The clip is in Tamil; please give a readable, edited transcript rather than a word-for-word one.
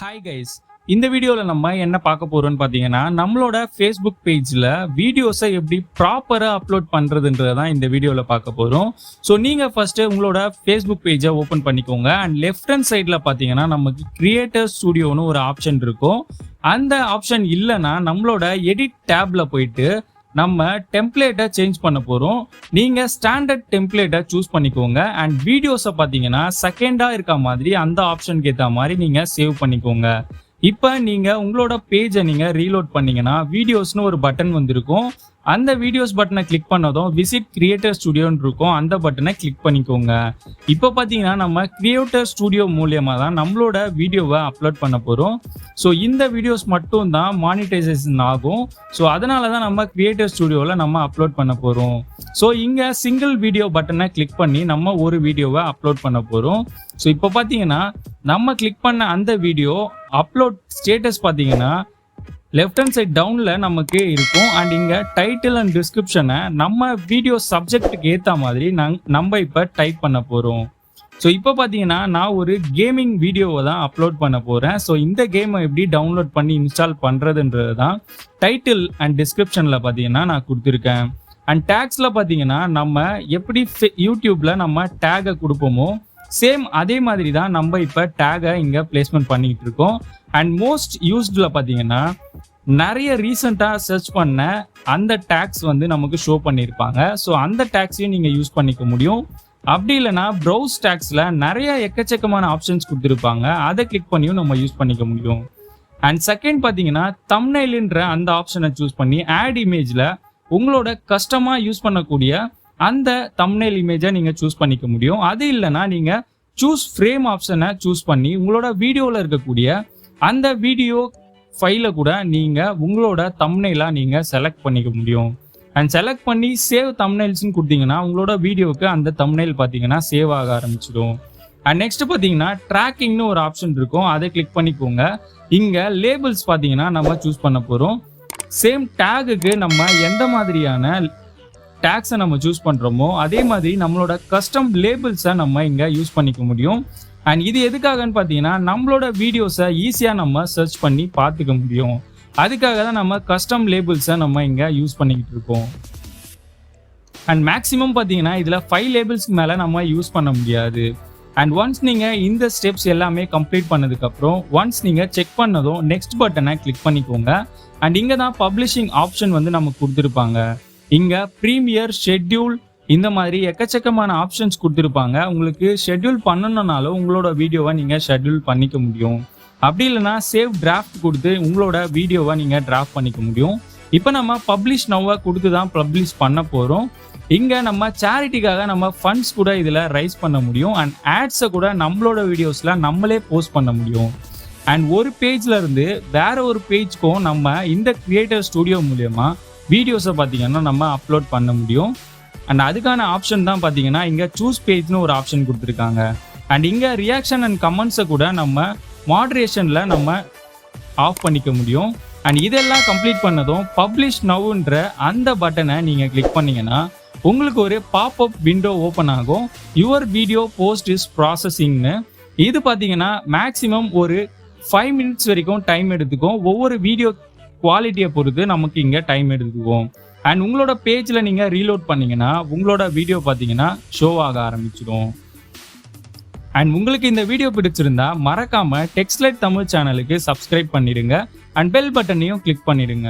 ஹாய் கைஸ், இந்த வீடியோவில் நம்ம என்ன பார்க்க போறோம்னு பார்த்தீங்கன்னா நம்மளோட ஃபேஸ்புக் பேஜில் வீடியோஸை எப்படி ப்ராப்பராக அப்லோட் பண்ணுறதுன்றது தான் இந்த வீடியோவில் பார்க்க போகிறோம். ஸோ நீங்கள் ஃபஸ்ட்டு உங்களோட ஃபேஸ்புக் பேஜை ஓப்பன் பண்ணிக்கோங்க. அண்ட் லெஃப்ட் ஹேண்ட் சைடில் பார்த்தீங்கன்னா நமக்கு கிரியேட்டர் ஸ்டுடியோன்னு ஒரு ஆப்ஷன் இருக்கும். அந்த ஆப்ஷன் இல்லைன்னா நம்மளோட எடிட் டேப்பில் போயிட்டு நம்ம டெம்ப்ளேட்டை சேஞ்ச் பண்ண போகிறோம். நீங்கள் ஸ்டாண்டர்ட் டெம்ப்ளேட்டை சூஸ் பண்ணிக்கோங்க. அண்ட் வீடியோஸை பார்த்தீங்கன்னா செகண்டாக இருக்க மாதிரி அந்த ஆப்ஷனுக்கு ஏற்ற மாதிரி நீங்கள் சேவ் பண்ணிக்கோங்க. இப்போ நீங்கள் உங்களோட பேஜை நீங்கள் ரீலோட் பண்ணிங்கன்னா வீடியோஸ்னு ஒரு பட்டன் வந்திருக்கும். அந்த வீடியோஸ் பட்டனை கிளிக் பண்ணதும் விசிட் கிரியேட்டர் ஸ்டுடியோன்னு இருக்கும். அந்த பட்டனை கிளிக் பண்ணிக்கோங்க. இப்போ பார்த்தீங்கன்னா நம்ம கிரியேட்டர் ஸ்டுடியோ மூலியமாக தான் நம்மளோட வீடியோவை அப்லோட் பண்ண போகிறோம். ஸோ இந்த வீடியோஸ் மட்டும் தான் மானிட்டைசேஷன் ஆகும். ஸோ அதனால தான் நம்ம கிரியேட்டர் ஸ்டுடியோவில் நம்ம அப்லோட் பண்ண போகிறோம். ஸோ இங்கே சிங்கிள் வீடியோ பட்டனை கிளிக் பண்ணி நம்ம ஒரு வீடியோவை அப்லோட் பண்ண போகிறோம். ஸோ இப்போ பார்த்தீங்கன்னா நம்ம கிளிக் பண்ண அந்த வீடியோ அப்லோட் ஸ்டேட்டஸ் பார்த்தீங்கன்னா லெஃப்ட் ஹேண்ட் சைட் டவுனில் நமக்கு இருக்கும். அண்ட் இங்கே டைட்டில் அண்ட் டிஸ்கிரிப்ஷனை நம்ம வீடியோ சப்ஜெக்ட்டுக்கு ஏற்ற மாதிரி நம்ம இப்போ டைப் பண்ண போகிறோம். ஸோ இப்போ பார்த்தீங்கன்னா நான் ஒரு கேமிங் வீடியோவை தான் அப்லோட் பண்ண போகிறேன். ஸோ இந்த கேமை எப்படி டவுன்லோட் பண்ணி இன்ஸ்டால் பண்ணுறதுன்றது தான் டைட்டில் அண்ட் டிஸ்கிரிப்ஷனில் பார்த்தீங்கன்னா நான் கொடுத்துருக்கேன். அண்ட் டேக்ஸில் பார்த்தீங்கன்னா நம்ம எப்படி யூடியூப்பில் நம்ம டேகை கொடுப்போமோ சேம் அதே மாதிரி தான் நம்ம இப்போ டேகை இங்கே பிளேஸ்மெண்ட் பண்ணிக்கிட்டு இருக்கோம். அண்ட் மோஸ்ட் யூஸ்டில் பார்த்தீங்கன்னா நிறைய ரீசெண்டாக சர்ச் பண்ண அந்த டேக்ஸ் வந்து நமக்கு ஷோ பண்ணியிருப்பாங்க. ஸோ அந்த டேக்ஸையும் நீங்கள் யூஸ் பண்ணிக்க முடியும். அப்படி இல்லைனா ப்ரௌஸ் டேக்ஸில் நிறைய எக்கச்சக்கமான ஆப்ஷன்ஸ் கொடுத்துருப்பாங்க. அதை கிளிக் பண்ணியும் நம்ம யூஸ் பண்ணிக்க முடியும். அண்ட் செகண்ட் பார்த்தீங்கன்னா தம்ப்நெயில்ன்ற அந்த ஆப்ஷனை சூஸ் பண்ணி ஆட் இமேஜில் உங்களோட கஸ்டமாக யூஸ் பண்ணக்கூடிய அந்த தம்ப்நெயில் இமேஜை நீங்கள் சூஸ் பண்ணிக்க முடியும். அது இல்லைனா நீங்கள் சூஸ் ஃப்ரேம் ஆப்ஷனை சூஸ் பண்ணி உங்களோட வீடியோவில் இருக்கக்கூடிய அந்த வீடியோ ஃபைலை கூட நீங்கள் உங்களோட தம்ப்நெயிலாக நீங்கள் செலக்ட் பண்ணிக்க முடியும். அண்ட் செலக்ட் பண்ணி சேவ் தம்ப்நெயில்ஸ்னு கொடுத்தீங்கன்னா உங்களோட வீடியோவுக்கு அந்த தம்ப்நெயில் பார்த்தீங்கன்னா சேவ் ஆக ஆரம்பிச்சிடும். அண்ட் நெக்ஸ்ட் பார்த்தீங்கன்னா ட்ராக்கிங்னு ஒரு ஆப்ஷன் இருக்கும். அதை கிளிக் பண்ணிக்கோங்க. இங்கே லேபிள்ஸ் பார்த்தீங்கன்னா நம்ம சூஸ் பண்ண போகிறோம். சேம் டேகுக்கு நம்ம எந்த மாதிரியான டேக்ஸை நம்ம சூஸ் பண்ணுறோமோ அதே மாதிரி நம்மளோட கஸ்டம் லேபிள்ஸை நம்ம இங்கே யூஸ் பண்ணிக்க முடியும். அண்ட் இது எதுக்காகன்னு பார்த்தீங்கன்னா நம்மளோட வீடியோஸை ஈஸியாக நம்ம சர்ச் பண்ணி பார்த்துக்க முடியும். அதுக்காக தான் நம்ம கஸ்டம் லேபிள்ஸை நம்ம இங்கே யூஸ் பண்ணிக்கிட்டு இருக்கோம். அண்ட் மேக்ஸிமம் பார்த்தீங்கன்னா இதில் 5 லேபிள்ஸ்க்கு மேலே நம்ம யூஸ் பண்ண முடியாது. அண்ட் ஒன்ஸ் நீங்கள் இந்த ஸ்டெப்ஸ் எல்லாமே கம்ப்ளீட் பண்ணதுக்கப்புறம் ஒன்ஸ் நீங்கள் செக் பண்ணதும் நெக்ஸ்ட் பட்டனை கிளிக் பண்ணிக்கோங்க. அண்ட் இங்கே தான் பப்ளிஷிங் ஆப்ஷன் வந்து நமக்கு கொடுத்துருப்பாங்க. இங்கே ப்ரீமியர், ஷெட்யூல் இந்த மாதிரி எக்கச்சக்கமான ஆப்ஷன்ஸ் கொடுத்துருப்பாங்க. உங்களுக்கு ஷெட்யூல் பண்ணணுன்னாலும் உங்களோட வீடியோவை நீங்கள் ஷெட்யூல் பண்ணிக்க முடியும். அப்படி இல்லைனா சேவ் டிராஃப்ட் கொடுத்து உங்களோட வீடியோவை நீங்கள் டிராஃப்ட் பண்ணிக்க முடியும். இப்போ நம்ம பப்ளிஷ் நவ்வை கொடுத்து தான் பப்ளிஷ் பண்ண போகிறோம். இங்கே நம்ம சேரிட்டிக்காக நம்ம ஃபண்ட்ஸ் கூட இதில் ரைஸ் பண்ண முடியும். அண்ட் ஆட்ஸை கூட நம்மளோட வீடியோஸில் நம்மளே போஸ்ட் பண்ண முடியும். அண்ட் ஒரு பேஜில் இருந்து வேற ஒரு பேஜ்க்கும் நம்ம இந்த கிரியேட்டர் ஸ்டுடியோ மூலமா வீடியோஸை பார்த்தீங்கன்னா நம்ம அப்லோட் பண்ண முடியும். அண்ட் அதுக்கான ஆப்ஷன் தான் பார்த்தீங்கன்னா இங்கே சூஸ் பேஜ்னு ஒரு ஆப்ஷன் கொடுத்துருக்காங்க. அண்ட் இங்கே ரியாக்ஷன் அண்ட் கமெண்ட்ஸை கூட நம்ம மாடரேஷனில் நம்ம ஆஃப் பண்ணிக்க முடியும். அண்ட் இதெல்லாம் கம்ப்ளீட் பண்ணதும் பப்ளிஷ் நவ்ன்ற அந்த பட்டனை நீங்கள் கிளிக் பண்ணிங்கன்னா உங்களுக்கு ஒரு பாப்அப் விண்டோ ஓப்பன் ஆகும். யுவர் வீடியோ போஸ்ட் இஸ் ப்ராசஸிங்னு. இது பார்த்தீங்கன்னா மேக்ஸிமம் ஒரு 5 மினிட்ஸ் வரைக்கும் டைம் எடுத்துக்கும். ஒவ்வொரு வீடியோ குவாலிட்டியை பொறுத்து நமக்கு இங்கே டைம் எடுத்துக்குவோம். அண்ட் உங்களோட பேஜில் நீங்கள் ரீலோட் பண்ணிங்கன்னா உங்களோட வீடியோ பார்த்தீங்கன்னா ஷோ ஆக ஆரம்பிச்சிடும். அண்ட் உங்களுக்கு இந்த வீடியோ பிடிச்சிருந்தா மறக்காமல் டெக்ஸ்லைட் தமிழ் சேனலுக்கு சப்ஸ்கிரைப் பண்ணிடுங்க. அண்ட் பெல் பட்டனையும் கிளிக் பண்ணிடுங்க.